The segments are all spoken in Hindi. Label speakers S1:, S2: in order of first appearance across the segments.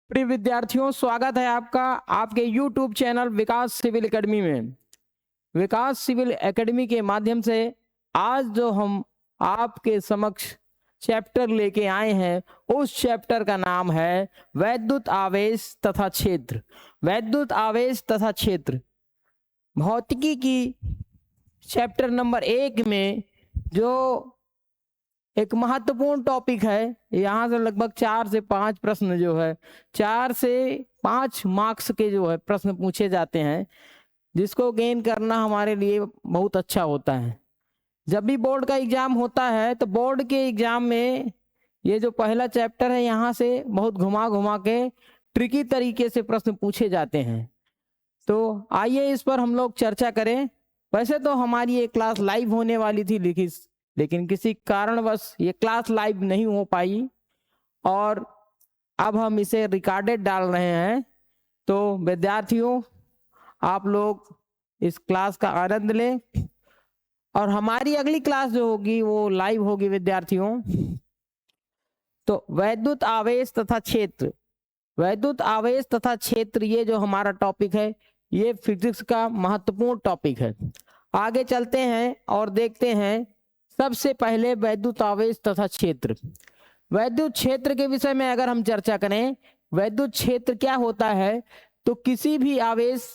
S1: प्रिय विद्यार्थियों, स्वागत है आपका आपके YouTube चैनल विकास सिविल एकेडमी में। विकास सिविल एकेडमी के माध्यम से आज जो हम आपके समक्ष चैप्टर लेके आए हैं, उस चैप्टर का नाम है वैद्युत आवेश तथा क्षेत्र। वैद्युत आवेश तथा क्षेत्र भौतिकी की चैप्टर नंबर 1 में जो एक महत्वपूर्ण टॉपिक है। यहाँ से लगभग 4 से 5 प्रश्न जो है 4 से 5 मार्क्स के जो है प्रश्न पूछे जाते हैं, जिसको गेन करना हमारे लिए बहुत अच्छा होता है। जब भी बोर्ड का एग्जाम होता है तो बोर्ड के एग्जाम में ये जो पहला चैप्टर है, यहाँ से बहुत घुमा घुमा के ट्रिकी तरीके से प्रश्न पूछे जाते हैं। तो आइए इस पर हम लोग चर्चा करें। वैसे तो हमारी ये क्लास लाइव होने वाली थी, लेकिन किसी कारणवश ये क्लास लाइव नहीं हो पाई और अब हम इसे रिकॉर्डेड डाल रहे हैं। तो विद्यार्थियों, आप लोग इस क्लास का आनंद लें और हमारी अगली क्लास जो होगी वो लाइव होगी विद्यार्थियों। तो वैद्युत आवेश तथा क्षेत्र, वैद्युत आवेश तथा क्षेत्र, ये जो हमारा टॉपिक है ये फिजिक्स का महत्वपूर्ण टॉपिक है। आगे चलते हैं और देखते हैं। सबसे पहले वैद्युत आवेश तथा क्षेत्र। वैद्युत क्षेत्र के विषय में अगर हम चर्चा करें, वैद्युत क्षेत्र क्या होता है, तो किसी भी आवेश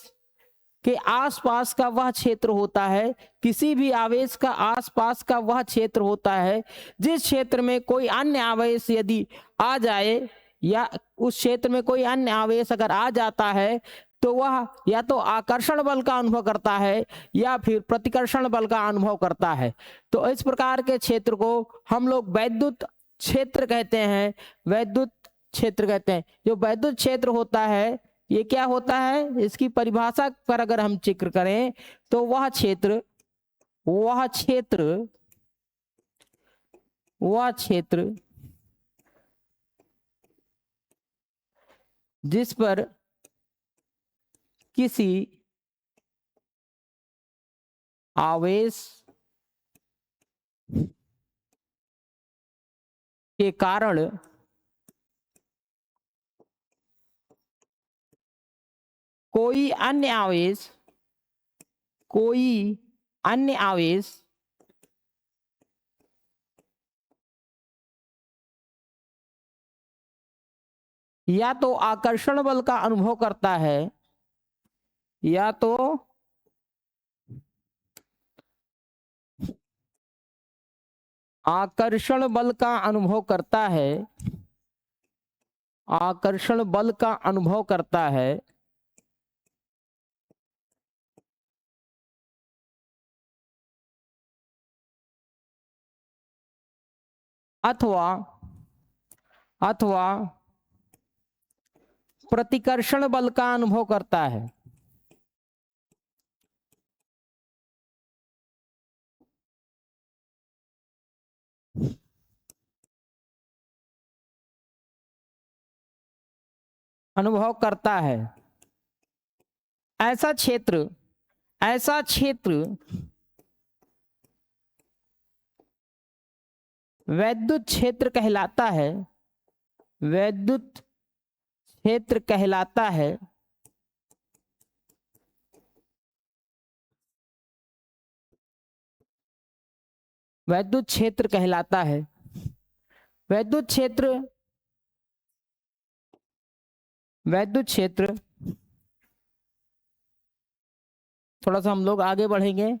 S1: के आसपास का वह क्षेत्र होता है, किसी भी आवेश का आसपास का वह क्षेत्र होता है जिस क्षेत्र में कोई अन्य आवेश यदि आ जाए या उस क्षेत्र में कोई अन्य आवेश अगर आ जाता है तो वह या तो आकर्षण बल का अनुभव करता है या फिर प्रतिकर्षण बल का अनुभव करता है। तो इस प्रकार के क्षेत्र को हम लोग वैद्युत क्षेत्र कहते हैं। वैद्युत क्षेत्र कहते हैं। जो वैद्युत क्षेत्र होता है ये क्या होता है, इसकी परिभाषा पर अगर हम जिक्र करें तो वह क्षेत्र जिस पर किसी आवेश के कारण कोई अन्य आवेश या तो आकर्षण बल का अनुभव करता है या तो आकर्षण बल का अनुभव करता है, आकर्षण बल का अनुभव करता है, अथवा प्रतिकर्षण बल का अनुभव करता है। अनुभव करता है। ऐसा क्षेत्र वैद्युत क्षेत्र कहलाता है। वैद्युत क्षेत्र कहलाता है। वैद्युत क्षेत्र कहलाता है। वैद्युत क्षेत्र थोड़ा सा हम लोग आगे बढ़ेंगे।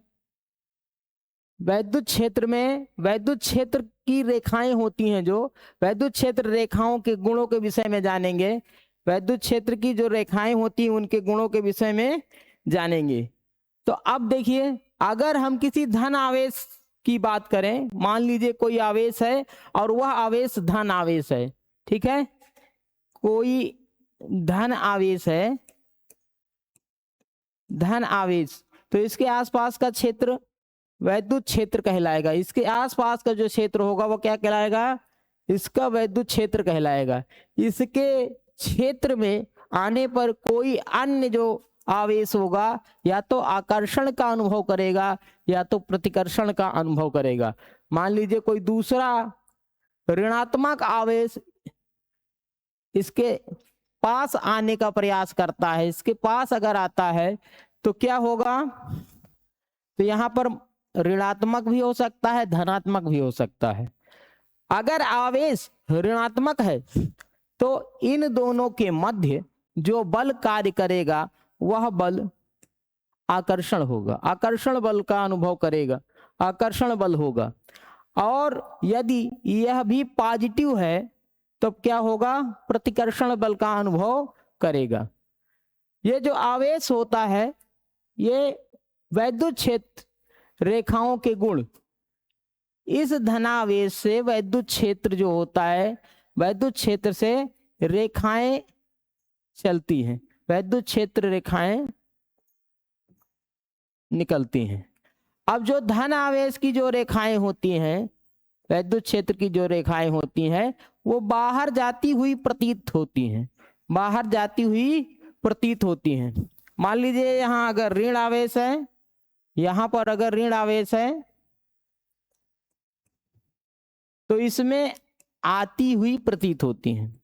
S1: वैद्युत क्षेत्र में वैद्युत क्षेत्र की रेखाएं होती हैं, जो वैद्युत क्षेत्र रेखाओं के गुणों के विषय में जानेंगे। वैद्युत क्षेत्र की जो रेखाएं होती हैं उनके गुणों के विषय में जानेंगे। तो अब देखिए, अगर हम किसी धन आवेश की बात करें, मान लीजिए कोई आवेश है और वह आवेश धन आवेश है, ठीक है, कोई धन आवेश है, धन आवेश, तो इसके आसपास का क्षेत्र वैद्युत क्षेत्र कहलाएगा। इसके आसपास का जो क्षेत्र होगा वो क्या कहलाएगा, इसका वैद्युत क्षेत्र कहलाएगा। इसके क्षेत्र में आने पर कोई अन्य जो आवेश होगा या तो आकर्षण का अनुभव करेगा या तो प्रतिकर्षण का अनुभव करेगा। मान लीजिए कोई दूसरा ऋणात्मक आवेश इसके पास आने का प्रयास करता है, इसके पास अगर आता है तो क्या होगा, तो यहां पर ऋणात्मक भी हो सकता है, धनात्मक भी हो सकता है। अगर आवेश ऋणात्मक है तो इन दोनों के मध्य जो बल कार्य करेगा वह बल आकर्षण होगा, आकर्षण बल का अनुभव करेगा, आकर्षण बल होगा। और यदि यह भी पॉजिटिव है तो क्या होगा, प्रतिकर्षण बल का अनुभव करेगा। ये जो आवेश होता है ये वैद्युत क्षेत्र रेखाओं के गुण, इस धनावेश से वैद्युत क्षेत्र जो होता है, वैद्युत क्षेत्र से रेखाएं चलती हैं, वैद्युत क्षेत्र रेखाएं निकलती हैं। अब जो धन आवेश की जो रेखाएं होती हैं, वैद्युत क्षेत्र की जो रेखाएं होती हैं वो बाहर जाती हुई प्रतीत होती हैं, बाहर जाती हुई प्रतीत होती हैं। मान लीजिए यहां अगर ऋण आवेश है, यहां पर अगर ऋण आवेश है तो इसमें आती हुई प्रतीत होती हैं।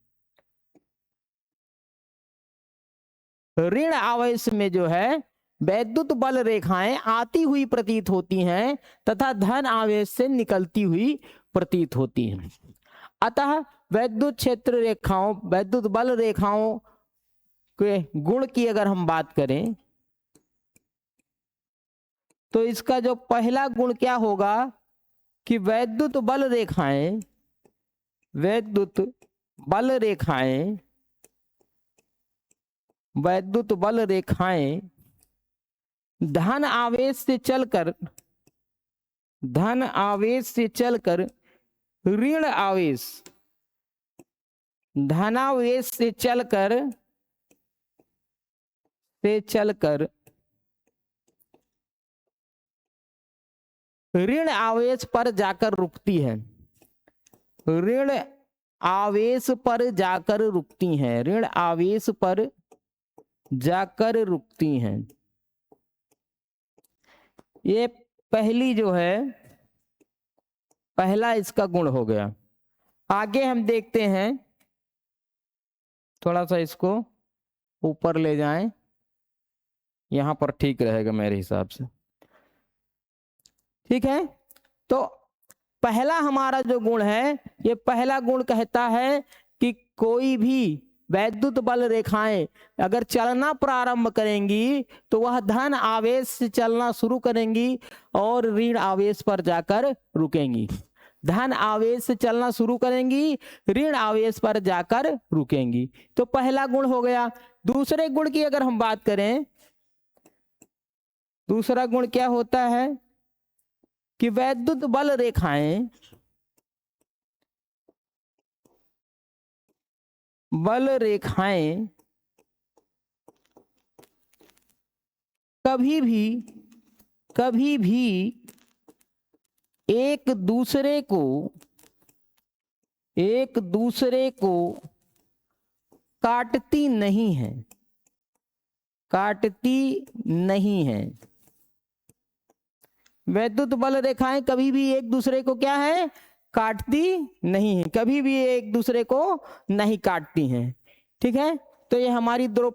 S1: ऋण आवेश में जो है वैद्युत बल रेखाएं आती हुई प्रतीत होती हैं तथा धन आवेश से निकलती हुई प्रतीत होती हैं। अतः वैद्युत क्षेत्र रेखाओं, वैद्युत बल रेखाओं के गुण की अगर हम बात करें तो इसका जो पहला गुण क्या होगा कि वैद्युत बल रेखाएं, वैद्युत बल रेखाएं, वैद्युत बल रेखाएं धन आवेश से चलकर, धन आवेश से चलकर ऋण आवेश, धनावेश से चलकर ऋण आवेश पर जाकर रुकती है, ऋण आवेश पर जाकर रुकती हैं, ऋण आवेश पर जाकर रुकती हैं। ये पहली जो है, पहला इसका गुण हो गया। आगे हम देखते हैं, थोड़ा सा इसको ऊपर ले जाएं, यहां पर ठीक रहेगा मेरे हिसाब से। ठीक है, तो पहला हमारा जो गुण है, ये पहला गुण कहता है कि कोई भी वैद्युत बल रेखाएं अगर चलना प्रारंभ करेंगी तो वह धन आवेश से चलना शुरू करेंगी और ऋण आवेश पर जाकर रुकेंगी, धन आवेश से चलना शुरू करेंगी, ऋण आवेश पर जाकर रुकेंगी। तो पहला गुण हो गया। दूसरे गुण की अगर हम बात करें, दूसरा गुण क्या होता है कि वैद्युत बल रेखाएं, बल रेखाएं कभी भी एक दूसरे को काटती नहीं है, काटती नहीं है। वैद्युत बल रेखाएं कभी भी एक दूसरे को क्या है, काटती नहीं है, कभी भी एक दूसरे को नहीं काटती हैं। ठीक है, तो ये हमारी दो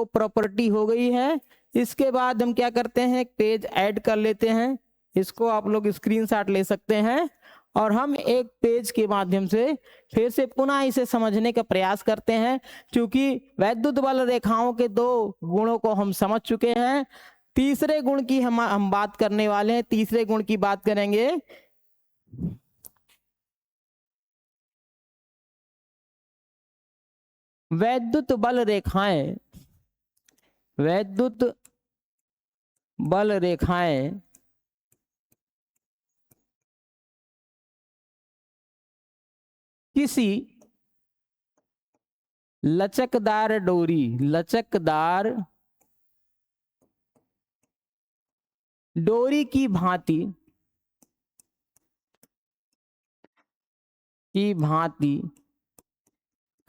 S1: प्रॉपर्टी हो गई है। इसके बाद हम क्या करते हैं, पेज ऐड कर लेते हैं, इसको आप लोग स्क्रीनशॉट ले सकते हैं और हम एक पेज के माध्यम से फिर से पुनः इसे समझने का प्रयास करते हैं। क्योंकि वैद्युत बल रेखाओं के दो गुणों को हम समझ चुके हैं, तीसरे गुण की हम बात करने वाले हैं, तीसरे गुण की बात करेंगे। वैद्युत बल रेखाएं, वैद्युत बल रेखाएं किसी लचकदार डोरी, लचकदार डोरी की भांति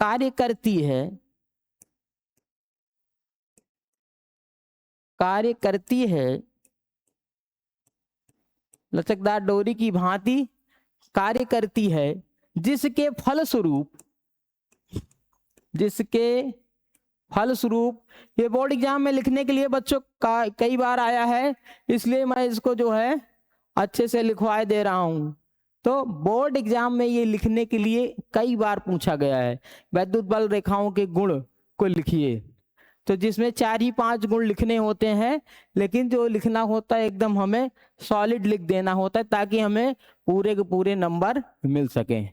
S1: कार्य करती है, कार्य करती है, लचकदार डोरी की भांति कार्य करती है, जिसके फलस्वरूप फलस्वरूप ये बोर्ड एग्जाम में लिखने के लिए बच्चों का कई बार आया है, इसलिए मैं इसको जो है अच्छे से लिखवाए दे रहा हूं। तो बोर्ड एग्जाम में ये लिखने के लिए कई बार पूछा गया है, वैद्युत बल रेखाओं के गुण को लिखिए। तो जिसमें 4 ही 5 गुण लिखने होते हैं, लेकिन जो लिखना होता है एकदम हमें सॉलिड लिख देना होता है, ताकि हमें पूरे के पूरे नंबर मिल सके।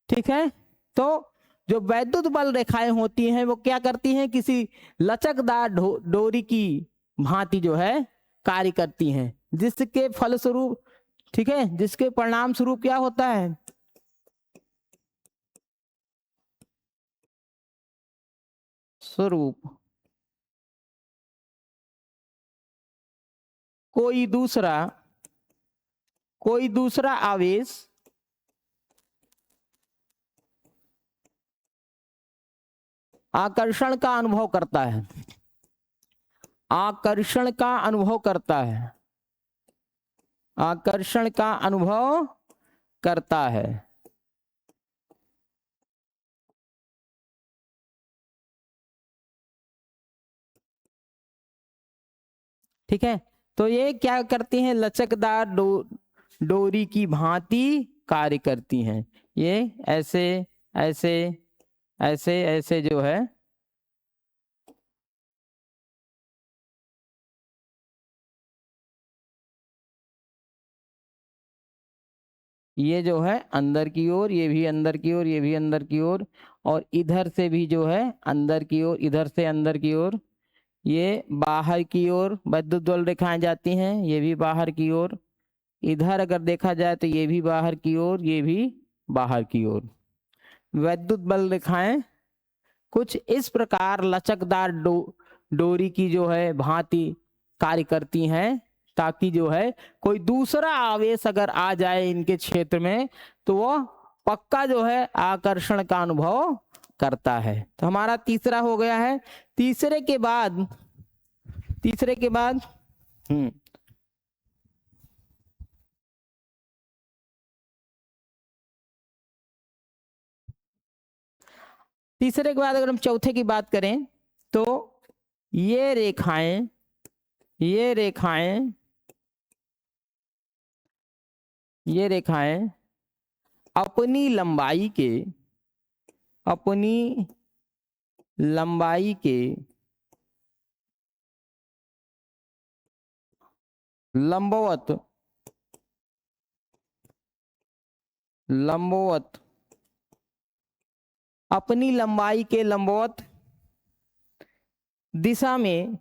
S1: ठीक है, तो जो वैद्युत बल रेखाएं होती हैं वो क्या करती हैं, किसी लचकदार डोरी की भांति जो है कार्य करती हैं, जिसके फलस्वरूप, ठीक है, जिसके परिणाम स्वरूप क्या होता है, स्वरूप कोई दूसरा आवेश आकर्षण का अनुभव करता है, आकर्षण का अनुभव करता है, आकर्षण का अनुभव करता है। ठीक है, तो ये क्या करती हैं, लचकदार डोरी की भांति कार्य करती हैं। ये ऐसे ऐसे ऐसे ऐसे जो है ये जो है अंदर की ओर, ये भी अंदर की ओर, ये भी अंदर की ओर, और इधर से भी जो है अंदर की ओर, इधर से अंदर की ओर, ये बाहर की ओर वैद्युत बल रेखाएं जाती हैं, ये भी बाहर की ओर। इधर अगर देखा जाए तो ये भी बाहर की ओर, ये भी बाहर की ओर। वैद्युत बल रेखाएं कुछ इस प्रकार लचकदार डोरी की जो है भांति कार्य करती हैं, ताकि जो है कोई दूसरा आवेश अगर आ जाए इनके क्षेत्र में तो वह पक्का जो है आकर्षण का अनुभव करता है। तो हमारा तीसरा हो गया है। तीसरे के बाद तीसरे के बाद अगर हम चौथे की बात करें तो ये रेखाएं ये रेखाएं ये रेखाएं अपनी लंबाई के लंबवत अपनी लंबाई के लंबवत दिशा में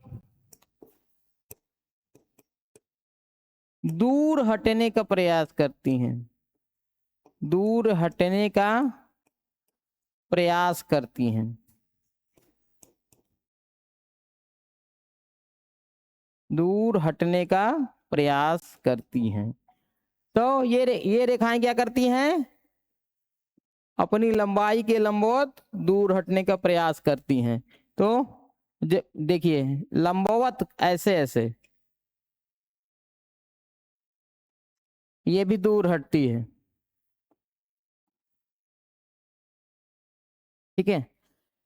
S1: दूर हटने का प्रयास करती हैं, दूर हटने का प्रयास करती हैं, दूर हटने का प्रयास करती हैं। तो ये रेखाएं क्या करती हैं, अपनी लंबाई के लंबवत दूर हटने का प्रयास करती हैं। तो देखिए लंबवत ऐसे ऐसे ये भी दूर हटती है। ठीक है,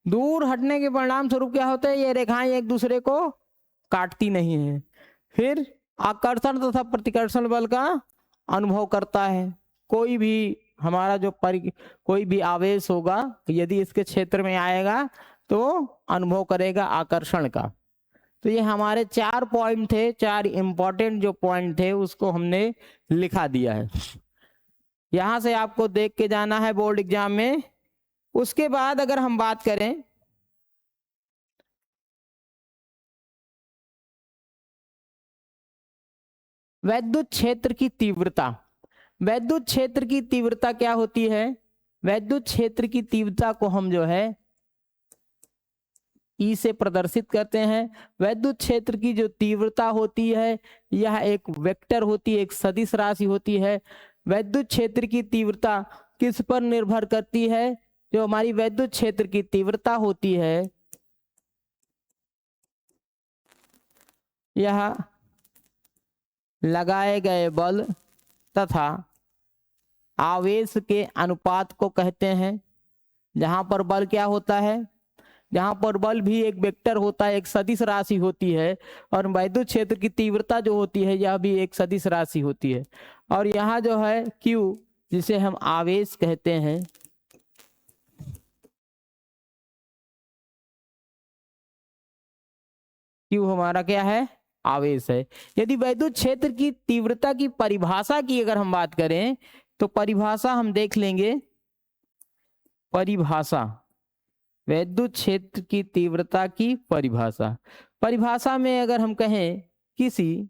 S1: दूर हटने के परिणाम स्वरूप क्या होता है, ये रेखाएं एक दूसरे को काटती नहीं है, फिर आकर्षण तथा प्रतिकर्षण बल का अनुभव करता है। कोई भी हमारा जो कोई भी आवेश होगा यदि इसके क्षेत्र में आएगा तो अनुभव करेगा आकर्षण का। तो ये हमारे 4 पॉइंट थे, 4 इंपॉर्टेंट जो पॉइंट थे उसको हमने लिखा दिया है। यहां से आपको देख के जाना है बोर्ड एग्जाम में। उसके बाद अगर हम बात करें वैद्युत क्षेत्र की तीव्रता, वैद्युत क्षेत्र की तीव्रता क्या होती है, वैद्युत क्षेत्र की तीव्रता को हम जो है ई से प्रदर्शित करते हैं। वैद्युत क्षेत्र की जो तीव्रता होती है यह एक वेक्टर होती है, एक सदिश राशि होती है। वैद्युत क्षेत्र की तीव्रता किस पर निर्भर करती है, जो हमारी वैद्युत क्षेत्र की तीव्रता होती है यह लगाए गए बल तथा आवेश के अनुपात को कहते हैं। जहां पर बल क्या होता है, जहां पर बल भी एक वेक्टर होता है, एक सदिश राशि होती है, और वैद्युत क्षेत्र की तीव्रता जो होती है यह भी एक सदिश राशि होती है। और यहाँ जो है Q, जिसे हम आवेश कहते हैं, Q हमारा क्या है, आवेश है। यदि वैद्युत क्षेत्र की तीव्रता की परिभाषा की अगर हम बात करें तो परिभाषा हम देख लेंगे। परिभाषा, वैद्युत क्षेत्र की तीव्रता की परिभाषा, परिभाषा में अगर हम कहें किसी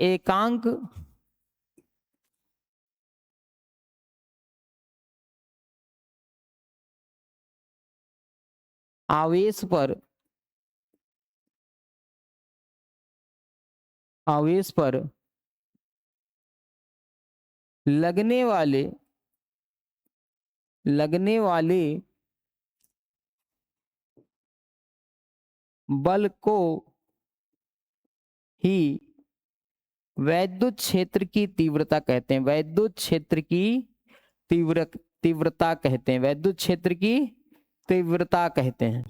S1: एकांक आवेश पर लगने वाले बल को ही वैद्युत क्षेत्र की तीव्रता कहते हैं। वैद्युत क्षेत्र की तीव्रता कहते हैं, वैद्युत क्षेत्र की तीव्रता कहते हैं।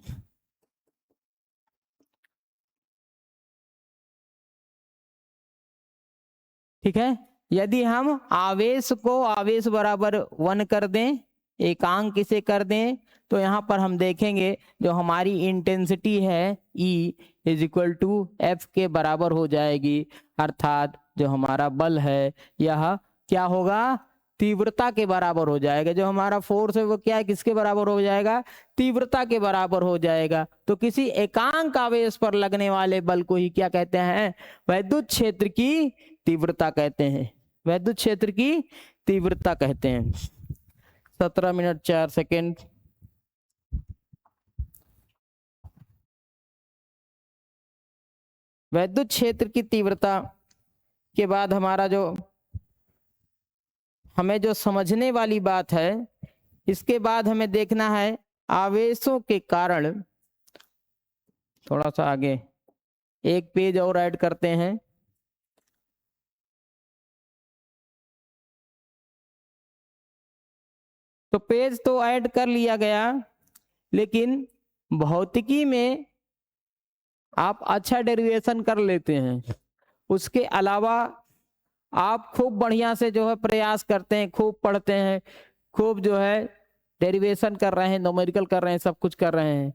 S1: ठीक है, यदि हम आवेश को आवेश बराबर 1 कर दें, एकांक इसे कर दें, तो यहाँ पर हम देखेंगे जो हमारी इंटेंसिटी है E is equal to F के बराबर हो जाएगी। अर्थात जो हमारा बल है यह क्या होगा, तीव्रता के बराबर हो जाएगा। जो हमारा फोर्स है वो क्या है, किसके बराबर हो जाएगा, तीव्रता के बराबर हो जाएगा। तो किसी एकांक आवेश पर लगने वाले बल को ही क्या कहते हैं, वैद्युत क्षेत्र की तीव्रता कहते हैं। वैद्युत क्षेत्र की तीव्रता कहते हैं। 17 मिनट 4 सेकेंड। वैद्युत क्षेत्र की तीव्रता के बाद हमारा जो हमें जो समझने वाली बात है, इसके बाद हमें देखना है आवेशों के कारण। थोड़ा सा आगे एक पेज और ऐड करते हैं। तो पेज तो ऐड कर लिया गया, लेकिन भौतिकी में आप अच्छा डेरिवेशन कर लेते हैं, उसके अलावा आप खूब बढ़िया से जो है प्रयास करते हैं, खूब पढ़ते हैं, खूब जो है डेरिवेशन कर रहे हैं, न्यूमेरिकल कर रहे हैं, सब कुछ कर रहे हैं।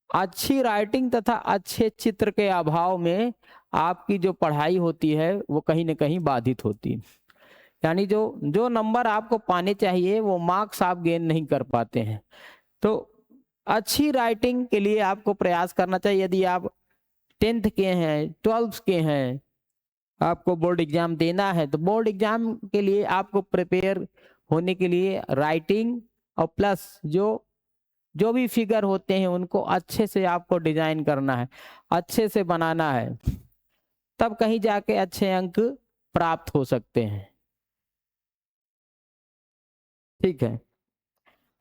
S1: अच्छी राइटिंग तथा अच्छे चित्र के अभाव में आपकी जो पढ़ाई होती है वो कहीं ना कहीं बाधित होती है। यानी जो जो नंबर आपको पाने चाहिए वो मार्क्स आप गेन नहीं कर पाते हैं। तो अच्छी राइटिंग के लिए आपको प्रयास करना चाहिए। यदि आप 10th के हैं, 12th के हैं, आपको बोर्ड एग्जाम देना है, तो बोर्ड एग्जाम के लिए आपको प्रिपेयर होने के लिए राइटिंग और प्लस जो भी फिगर होते हैं उनको अच्छे से आपको डिजाइन करना है, अच्छे से बनाना है, तब कहीं जाके अच्छे अंक प्राप्त हो सकते हैं। ठीक है,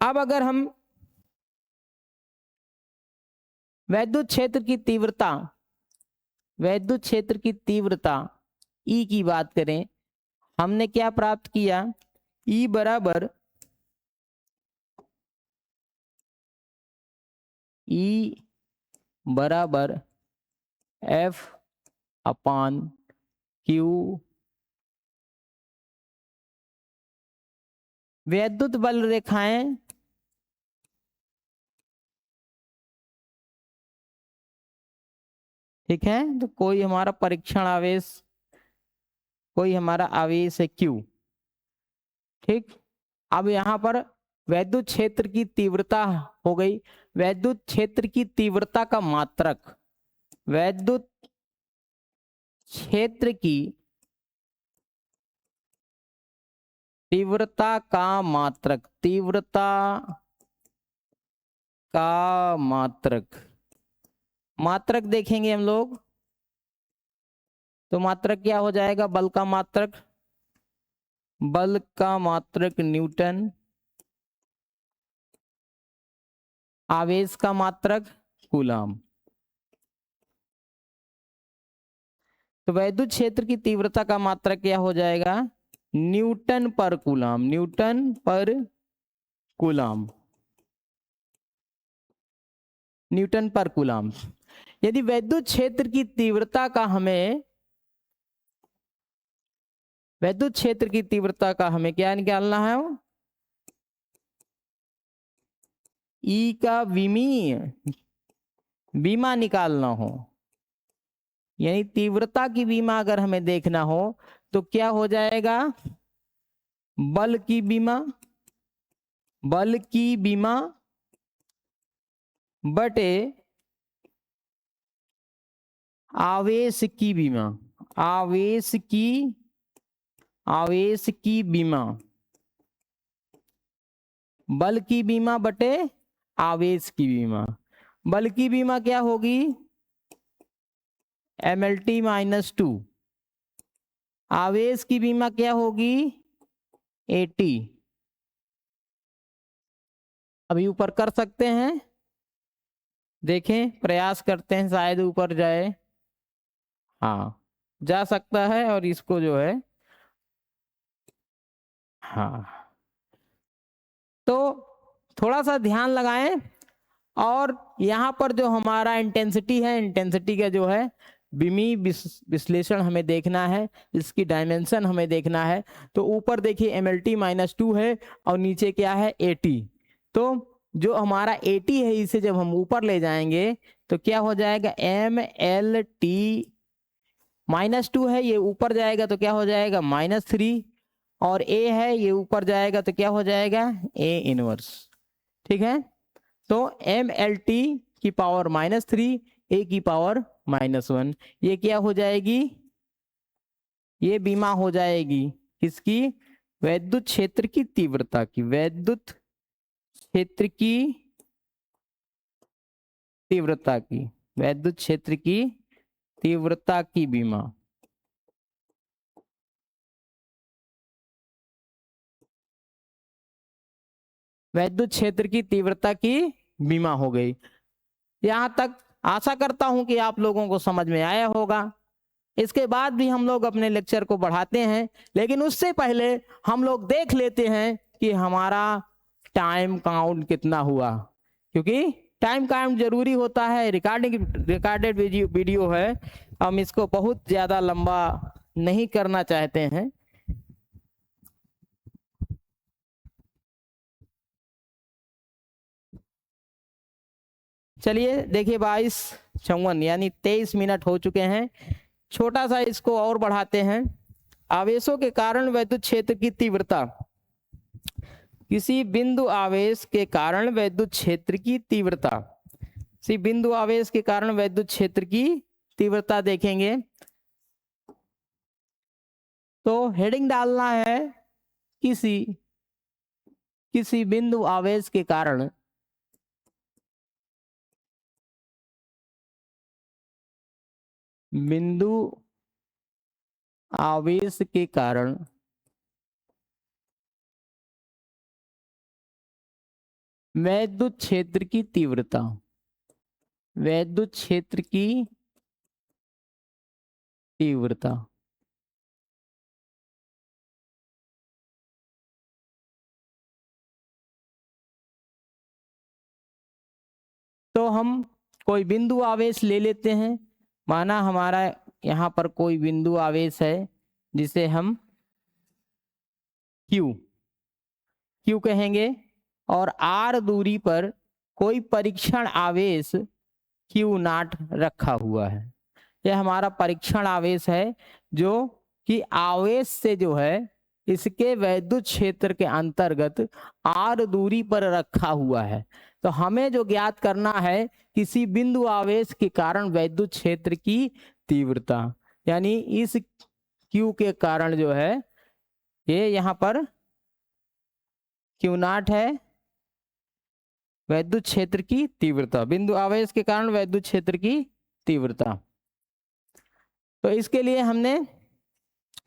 S1: अब अगर हम वैद्युत क्षेत्र की तीव्रता E की बात करें, हमने क्या प्राप्त किया, E बराबर F अपान Q। वैद्युत बल रेखाएं ठीक है, तो कोई हमारा परीक्षण आवेश, कोई हमारा आवेश है Q। ठीक, अब यहां पर वैद्युत क्षेत्र की तीव्रता हो गई। वैद्युत क्षेत्र की तीव्रता का मात्रक, वैद्युत क्षेत्र की तीव्रता का मात्रक, तीव्रता का मात्रक, मात्रक देखेंगे हम लोग, तो मात्रक क्या हो जाएगा, बल का मात्रक, बल का मात्रक न्यूटन, आवेश का मात्रक कूलम। तो वैद्युत क्षेत्र की तीव्रता का मात्रक क्या हो जाएगा, न्यूटन पर कूलम, न्यूटन पर कूलम, न्यूटन पर कूलम। यदि वैद्युत क्षेत्र की तीव्रता का हमें, वैद्युत क्षेत्र की तीव्रता का हमें क्या निकालना है, ई का विमीय बीमा निकालना हो, यानी तीव्रता की बीमा अगर हमें देखना हो तो क्या हो जाएगा, बल की बीमा, बल की बीमा बटे आवेश की बीमा, आवेश की, आवेश की बीमा, बल की बीमा बटे आवेश की बीमा। बल की बीमा क्या होगी, MLT -2, आवेश की बीमा क्या होगी, AT। अभी ऊपर कर सकते हैं, देखें प्रयास करते हैं शायद ऊपर जाए, हाँ जा सकता है। और इसको जो है, हाँ तो थोड़ा सा ध्यान लगाएं। और यहाँ पर जो हमारा इंटेंसिटी है, इंटेंसिटी का जो है विमीय विश्लेषण हमें देखना है, इसकी डायमेंशन हमें देखना है। तो ऊपर देखिए MLT -2 है और नीचे क्या है, AT। तो जो हमारा AT है इसे जब हम ऊपर ले जाएंगे तो क्या हो जाएगा, MLT -2 है, ये ऊपर जाएगा तो क्या हो जाएगा, -3। और A है, ये ऊपर जाएगा तो क्या हो जाएगा, A इनवर्स। ठीक है, तो MLT की पावर -3, A की पावर -1, ये क्या हो जाएगी, ये बीमा हो जाएगी किसकी, वैद्युत क्षेत्र की तीव्रता की, वैद्युत क्षेत्र की तीव्रता की, वैद्युत क्षेत्र की तीव्रता की बीमा। वैद्युत क्षेत्र की तीव्रता की बीमा हो गई। यहां तक आशा करता हूं कि आप लोगों को समझ में आया होगा। इसके बाद भी हम लोग अपने लेक्चर को बढ़ाते हैं, लेकिन उससे पहले हम लोग देख लेते हैं कि हमारा टाइम काउंट कितना हुआ, क्योंकि टाइम काउंट जरूरी होता है। रिकॉर्डेड वीडियो है, हम इसको बहुत ज्यादा लंबा नहीं करना चाहते हैं। चलिए देखिए 22:54 यानी 23 मिनट हो चुके हैं। छोटा सा इसको और बढ़ाते हैं। आवेशों के कारण वैद्युत क्षेत्र की तीव्रता, किसी बिंदु आवेश के कारण वैद्युत क्षेत्र की तीव्रता, किसी बिंदु आवेश के कारण वैद्युत क्षेत्र की तीव्रता देखेंगे तो हेडिंग डालना है, किसी किसी बिंदु आवेश के कारण बिंदु आवेश के कारण वैद्युत क्षेत्र की तीव्रता, वैद्युत क्षेत्र की तीव्रता। तो हम कोई बिंदु आवेश ले लेते हैं, माना हमारा यहाँ पर कोई बिंदु आवेश है जिसे हम Q कहेंगे, और R दूरी पर कोई परीक्षण आवेश Q0 रखा हुआ है। यह हमारा परीक्षण आवेश है जो कि आवेश से जो है इसके वैद्युत क्षेत्र के अंतर्गत R दूरी पर रखा हुआ है। तो हमें जो ज्ञात करना है किसी बिंदु आवेश के कारण वैद्युत क्षेत्र की तीव्रता, यानी इस Q के कारण जो है ये यहाँ पर Q0 है, वैद्युत क्षेत्र की तीव्रता, बिंदु आवेश के कारण वैद्युत क्षेत्र की तीव्रता। तो इसके लिए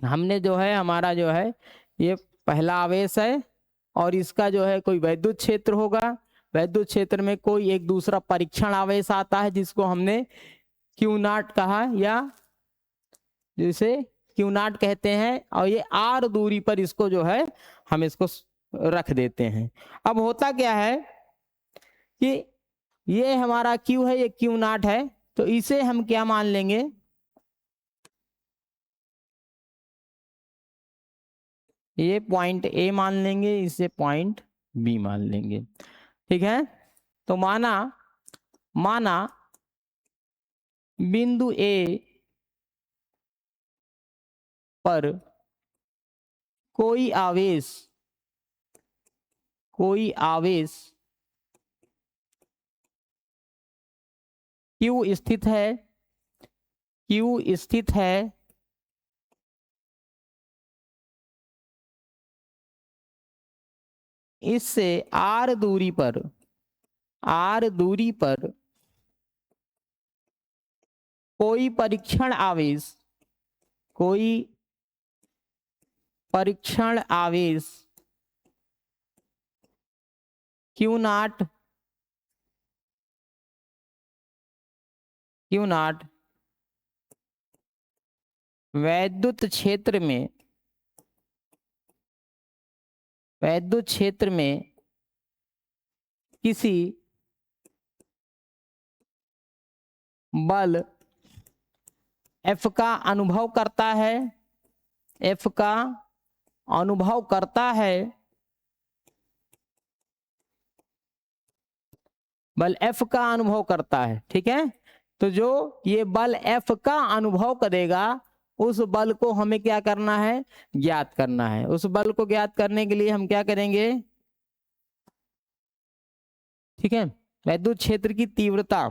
S1: हमने जो है हमारा जो है ये पहला आवेश है और इसका जो है कोई वैद्युत क्षेत्र होगा। वैद्युत क्षेत्र में कोई एक दूसरा परीक्षण आवेश आता है जिसको हमने Q0 कहा, या जिसे क्यू नॉट कहते हैं, और ये आर दूरी पर इसको जो है हम इसको रख देते हैं। अब होता क्या है कि ये हमारा क्यू है, ये क्यू नॉट है, तो इसे हम क्या मान लेंगे, ये पॉइंट ए मान लेंगे, इसे पॉइंट बी मान लेंगे। ठीक है, तो माना माना बिंदु ए पर कोई आवेश क्यू स्थित है, इससे आर दूरी पर कोई परीक्षण आवेश क्यू नॉट वैद्युत क्षेत्र में किसी बल F का अनुभव करता है, बल F का अनुभव करता है। ठीक है, तो जो ये बल F का अनुभव करेगा, उस बल को हमें क्या करना है, ज्ञात करना है। उस बल को ज्ञात करने के लिए हम क्या करेंगे, ठीक है, वैद्युत क्षेत्र की तीव्रता।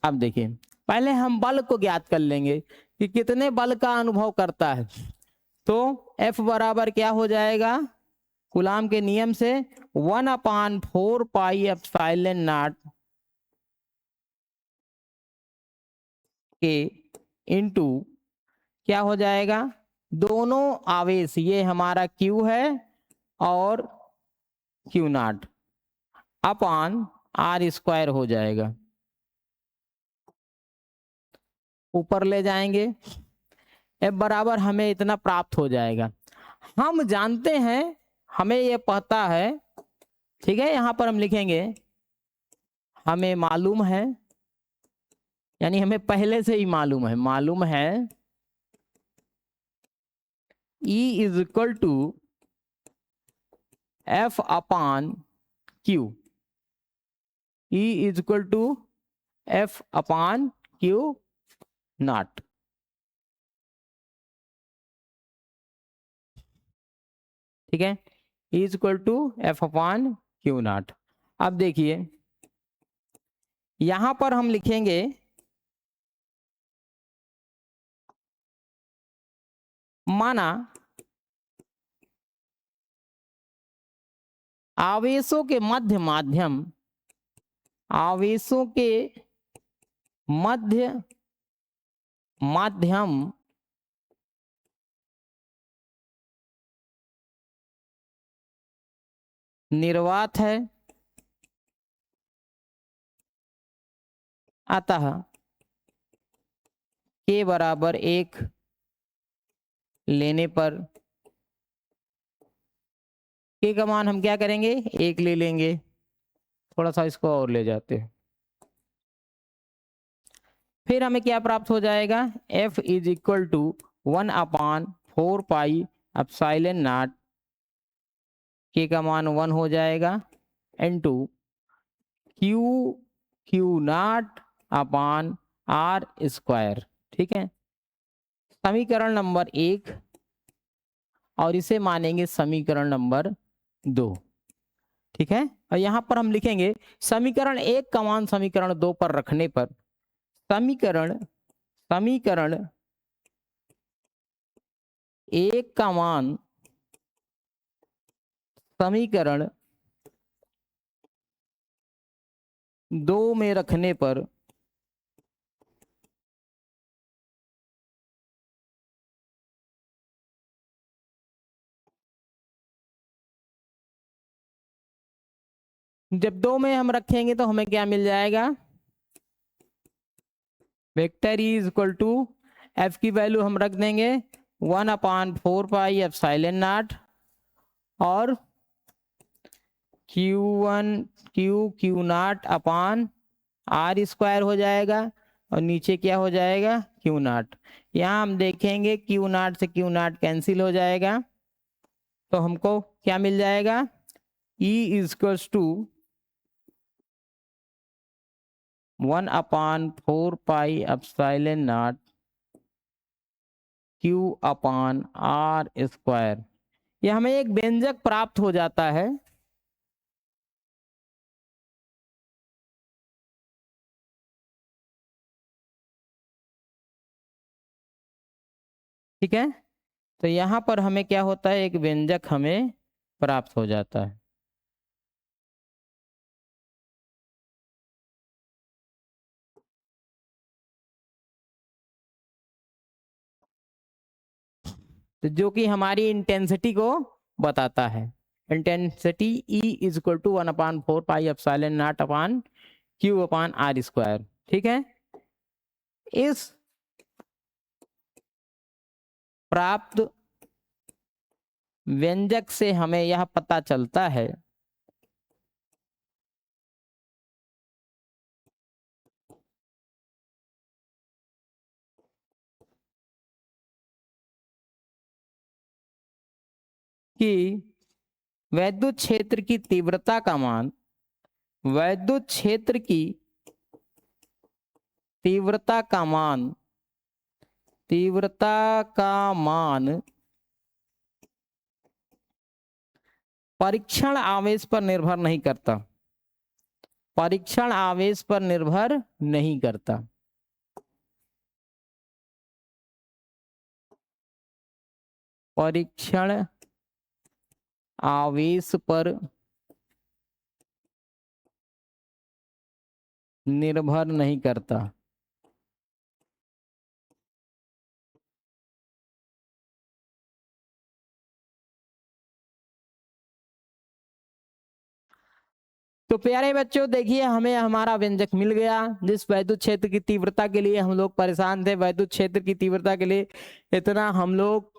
S1: अब देखिए, पहले हम बल को ज्ञात कर लेंगे कि कितने बल का अनुभव करता है। तो F बराबर क्या हो जाएगा, कूलाम के नियम से 1/4 पाई एप्सिलॉन नॉट के इंटू क्या हो जाएगा, दोनों आवेश, ये हमारा Q है और Q naught upon R square हो जाएगा। ऊपर ले जाएंगे, F बराबर हमें इतना प्राप्त हो जाएगा। हम जानते हैं, हमें ये पता है, ठीक है, यहां पर हम लिखेंगे हमें मालूम है, यानी हमें पहले से ही मालूम है E is equal to F upon Q, E is equal to F upon Q naught. ठीक है, E is equal to F upon Q naught. अब देखिए, यहां पर हम लिखेंगे माना आवेशों के मध्य माध्यम निर्वात है, अतः K बराबर 1 लेने पर K का मान हम क्या करेंगे, 1 ले लेंगे। थोड़ा सा इसको और ले जाते हैं, फिर हमें क्या प्राप्त हो जाएगा, F is equal to 1/4 pi epsilon naught, K का मान 1 हो जाएगा, into Q naught upon R square. ठीक है, समीकरण नंबर 1, और इसे मानेंगे समीकरण नंबर 2। ठीक है, और यहां पर हम लिखेंगे समीकरण 1 का मान समीकरण 2 पर रखने पर समीकरण 1 का मान समीकरण 2 में रखने पर जब 2 में हम रखेंगे तो हमें क्या मिल जाएगा, vector E is equal to F की वैल्यू हम रख देंगे 1/4 पाई एप्सिलॉन नॉट और Q naught upon R square हो जाएगा और नीचे क्या हो जाएगा क्यू नॉट। यहाँ हम देखेंगे क्यू नॉट से क्यू नॉट कैंसिल हो जाएगा तो हमको क्या मिल जाएगा E equals to 1/4 pi epsilon naught Q upon R square. यह हमें एक व्यंजक प्राप्त हो जाता है। ठीक है, तो यहां पर हमें क्या होता है एक व्यंजक हमें प्राप्त हो जाता है। तो जो कि हमारी इंटेंसिटी को बताता है। Intensity E is equal to 1/4 pi epsilon naught upon Q upon R square. ठीक है, इस प्राप्त व्यंजक से हमें यह पता चलता है कि वैद्युत क्षेत्र की तीव्रता का मान, वैद्युत क्षेत्र की तीव्रता का मान, तीव्रता का मान परीक्षण आवेश पर निर्भर नहीं करता, परीक्षण आवेश पर निर्भर नहीं करता। परीक्षण आवेश पर निर्भर नहीं करता। तो प्यारे बच्चों देखिए हमें हमारा व्यंजक मिल गया। जिस वैद्युत क्षेत्र की तीव्रता के लिए हम लोग परेशान थे, वैद्युत क्षेत्र की तीव्रता के लिए इतना हम लोग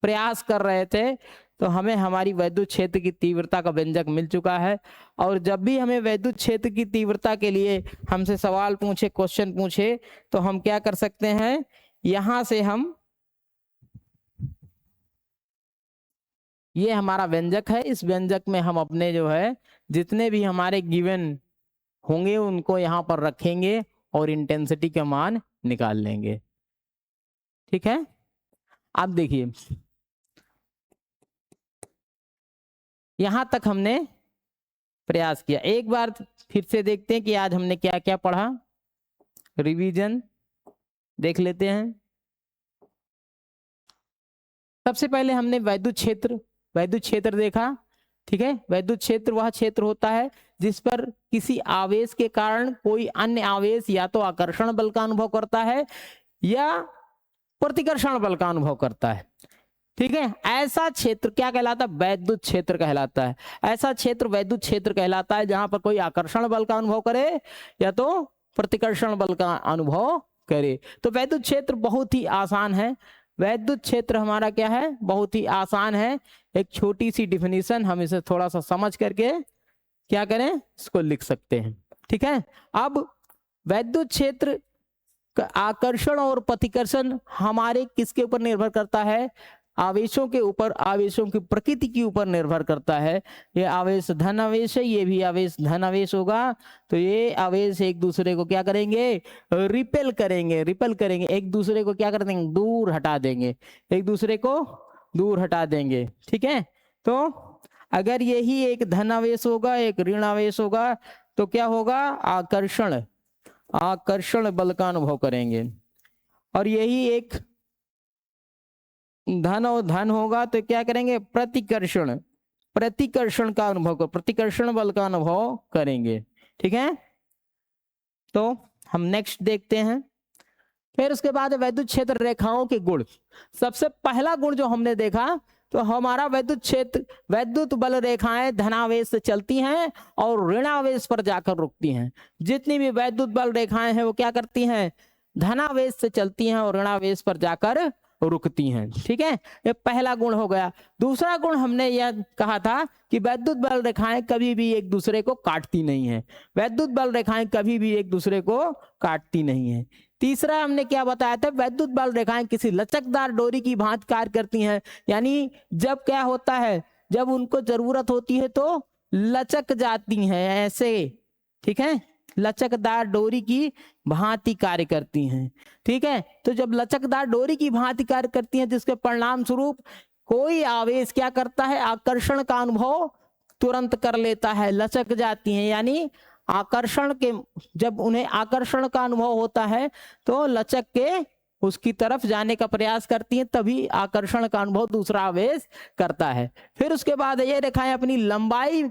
S1: प्रयास कर रहे थे, तो हमें हमारी वैद्युत क्षेत्र की तीव्रता का व्यंजक मिल चुका है। और जब भी हमें वैद्युत क्षेत्र की तीव्रता के लिए हमसे सवाल पूछे, क्वेश्चन पूछे, तो हम क्या कर सकते हैं, यहां से हम, ये हमारा व्यंजक है, इस व्यंजक में हम अपने जो है जितने भी हमारे गिवन होंगे उनको यहां पर रखेंगे और इंटेंसिटी का मान निकाल लेंगे। ठीक है, अब देखिए यहां तक हमने प्रयास किया। एक बार फिर से देखते हैं कि आज हमने क्या क्या पढ़ा, रिवीजन देख लेते हैं। सबसे पहले हमने वैद्युत क्षेत्र देखा। ठीक है, वैद्युत क्षेत्र वह क्षेत्र होता है जिस पर किसी आवेश के कारण कोई अन्य आवेश या तो आकर्षण बल का अनुभव करता है या प्रतिकर्षण बल का अनुभव करता है। ठीक है, ऐसा क्षेत्र क्या कहलाता है, वैद्युत क्षेत्र कहलाता है। ऐसा क्षेत्र वैद्युत क्षेत्र कहलाता है जहां पर कोई आकर्षण बल का अनुभव करे या तो प्रतिकर्षण बल का अनुभव करे। तो वैद्युत क्षेत्र बहुत ही आसान है। वैद्युत क्षेत्र हमारा क्या है, बहुत ही आसान है। एक छोटी सी डिफिनीशन हम इसे थोड़ा सा समझ करके क्या करें, इसको लिख सकते हैं। ठीक है, अब वैद्युत क्षेत्र का आकर्षण और प्रतिकर्षण हमारे किसके ऊपर निर्भर करता है, आवेशों के ऊपर, आवेशों की प्रकृति के ऊपर निर्भर करता है। ये आवेश धन आवेश है, ये भी आवेश धन आवेश होगा, तो ये आवेश एक दूसरे को क्या करेंगे, रिपेल करेंगे, रिपेल करेंगे, एक दूसरे को क्या कर देंगे, दूर हटा देंगे, एक दूसरे को दूर हटा देंगे। ठीक है, तो अगर यही एक धन आवेश होगा, एक ऋण आवेश होगा, तो क्या होगा, आकर्षण, आकर्षण बल का अनुभव करेंगे। और यही एक धन और धन होगा तो क्या करेंगे, प्रतिकर्षण, प्रतिकर्षण का अनुभव कर, प्रतिकर्षण बल का अनुभव करेंगे। ठीक है, तो हम नेक्स्ट देखते हैं। फिर उसके बाद वैद्युत क्षेत्र रेखाओं के गुण। सबसे पहला गुण जो हमने देखा, तो हमारा वैद्युत क्षेत्र, वैद्युत बल रेखाएं धनावेश से चलती हैं और ऋणावेश पर जाकर रुकती हैं। जितनी भी वैद्युत बल रेखाएं हैं वो क्या करती हैं, धनावेश से चलती हैं और ऋणावेश पर जाकर रुकती हैं। ठीक है, ये पहला गुण हो गया। दूसरा गुण हमने यह कहा था कि वैद्युत बल रेखाएं कभी भी एक दूसरे को काटती नहीं है। वैद्युत बल रेखाएं कभी भी एक दूसरे को काटती नहीं है। तीसरा हमने क्या बताया था, वैद्युत बल रेखाएं किसी लचकदार डोरी की भांति कार्य करती हैं। यानी जब क्या होता है, जब उनको जरूरत होती है तो लचक जाती हैं ऐसे। ठीक है, लचकदार डोरी की भांति कार्य करती हैं। ठीक है, तो जब लचकदार डोरी की भांति कार्य करती हैं, जिसके परिणाम स्वरूप कोई आवेश क्या करता है, आकर्षण का अनुभव तुरंत कर लेता है, लचक जाती हैं। यानी आकर्षण के, जब उन्हें आकर्षण का अनुभव होता है तो लचक के उसकी तरफ जाने का प्रयास करती हैं, तभी आकर्षण का अनुभव दूसरा आवेश करता है। फिर उसके बाद ये रेखाएं अपनी लंबाई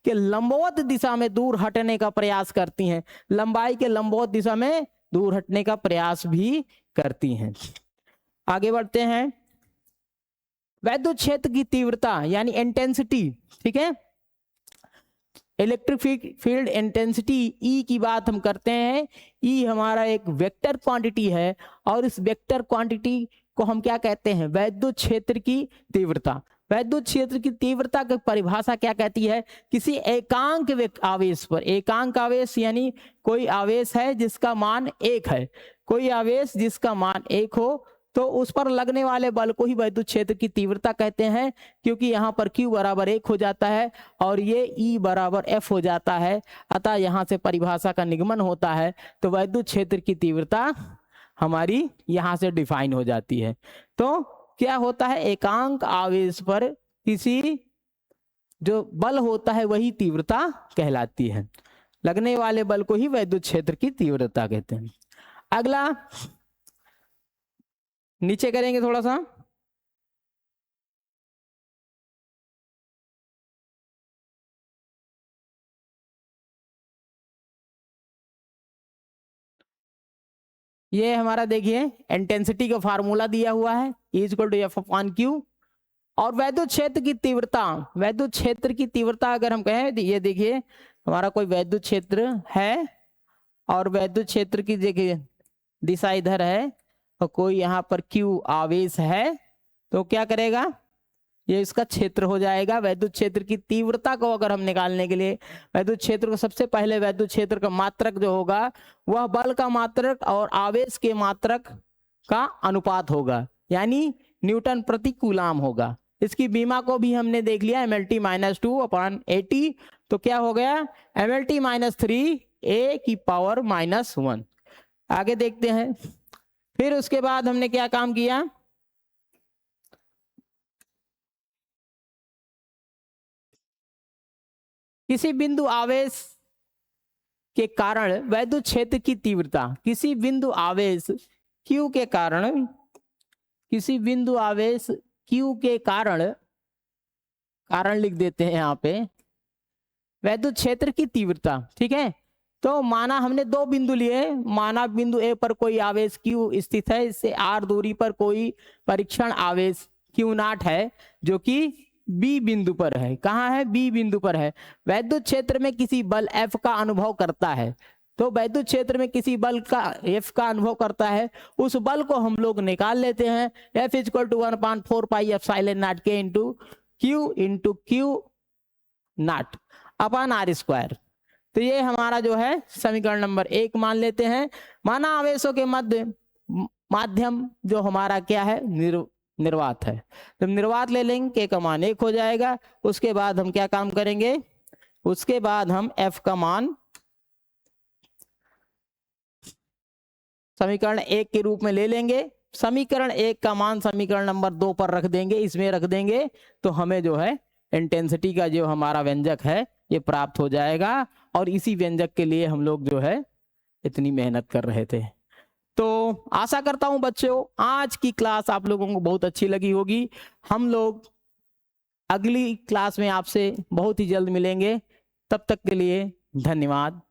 S1: के लंबवत दिशा में दूर हटने का प्रयास करती हैं। लंबाई के लंबवत दिशा में दूर हटने का प्रयास भी करती हैं। आगे बढ़ते हैं, वैद्युत क्षेत्र की तीव्रता यानी इंटेंसिटी। ठीक है, इलेक्ट्रिक फील्ड इंटेंसिटी ई की बात हम करते हैं। ई हमारा एक वेक्टर क्वांटिटी है और इस वेक्टर क्वांटिटी को हम क्या कहते हैं, वैद्युत क्षेत्र की तीव्रता। वैद्युत क्षेत्र की तीव्रता की परिभाषा क्या कहती है, किसी एकांक आवेश पर, एकांक आवेश यानी कोई आवेश है जिसका मान 1 है, कोई आवेश जिसका मान 1 हो तो उस पर लगने वाले बल को ही वैद्युत क्षेत्र की तीव्रता कहते हैं। क्योंकि यहाँ पर Q बराबर 1 हो जाता है और ये E बराबर F हो जाता है, अतः यहाँ से परिभाषा का निगमन होता है। तो वैद्युत क्षेत्र की तीव्रता हमारी यहाँ से डिफाइन हो जाती है। तो क्या होता है, एकांक आवेश पर किसी जो बल होता है वही तीव्रता कहलाती है। लगने वाले बल को ही वैद्युत क्षेत्र की तीव्रता कहते हैं। अगला नीचे करेंगे थोड़ा सा, ये हमारा देखिए इंटेंसिटी का फार्मूला दिया हुआ है, E=F/Q। और वैद्युत क्षेत्र की तीव्रता, वैद्युत क्षेत्र की तीव्रता अगर हम कहें, ये देखिए हमारा कोई वैद्युत क्षेत्र है और वैद्युत क्षेत्र की देखिए दिशा इधर है और कोई यहाँ पर Q आवेश है, तो क्या करेगा, ये इसका क्षेत्र हो जाएगा। वैद्युत क्षेत्र की तीव्रता को अगर हम निकालने के लिए वैद्युत क्षेत्र को, सबसे पहले वैद्युत क्षेत्र का मात्रक जो होगा वह बल का मात्रक और आवेश के मात्रक का अनुपात होगा, यानी न्यूटन प्रति कूलाम होगा। इसकी बीमा को भी हमने देख लिया, mLT-2/80। तो क्या हो गया, mLT-3 A⁻⁻1। आगे देखते हैं, फिर उसके बाद हमने क्या काम किया, किसी बिंदु आवेश के कारण वैद्युत क्षेत्र की तीव्रता, किसी बिंदु आवेश Q के कारण, किसी बिंदु आवेश Q के कारण, कारण लिख देते हैं यहाँ पे, वैद्युत क्षेत्र की तीव्रता। ठीक है, तो माना हमने 2 बिंदु लिए, माना बिंदु A पर कोई आवेश Q स्थित है, इससे R दूरी पर कोई परीक्षण आवेश Q0 है जो कि B बिंदु पर है। कहाँ है, B बिंदु पर है। वैद्युत क्षेत्र में किसी बल F का अनुभव करता है, तो वैद्युत क्षेत्र में किसी बल का F का अनुभव करता है, उस बल को हम लोग निकाल लेते हैं, F=1/4πε0K Q/Q0/R²। तो ये हमारा जो है समीकरण नंबर 1 मान लेते हैं। माना आवेशों के मध्य माध्यम जो हमारा क्या है, निर्वात है, तो निर्वात ले लेंगे, K का मान 1 हो जाएगा। उसके बाद हम क्या काम करेंगे, उसके बाद हम F का मान समीकरण 1 के रूप में ले लेंगे। समीकरण 1 का मान समीकरण नंबर 2 पर रख देंगे, इसमें रख देंगे, तो हमें जो है इंटेंसिटी का जो हमारा व्यंजक है ये प्राप्त हो जाएगा। और इसी व्यंजक के लिए हम लोग जो है इतनी मेहनत कर रहे थे। तो आशा करता हूं बच्चों आज की क्लास आप लोगों को बहुत अच्छी लगी होगी। हम लोग अगली क्लास में आपसे बहुत ही जल्द मिलेंगे, तब तक के लिए धन्यवाद।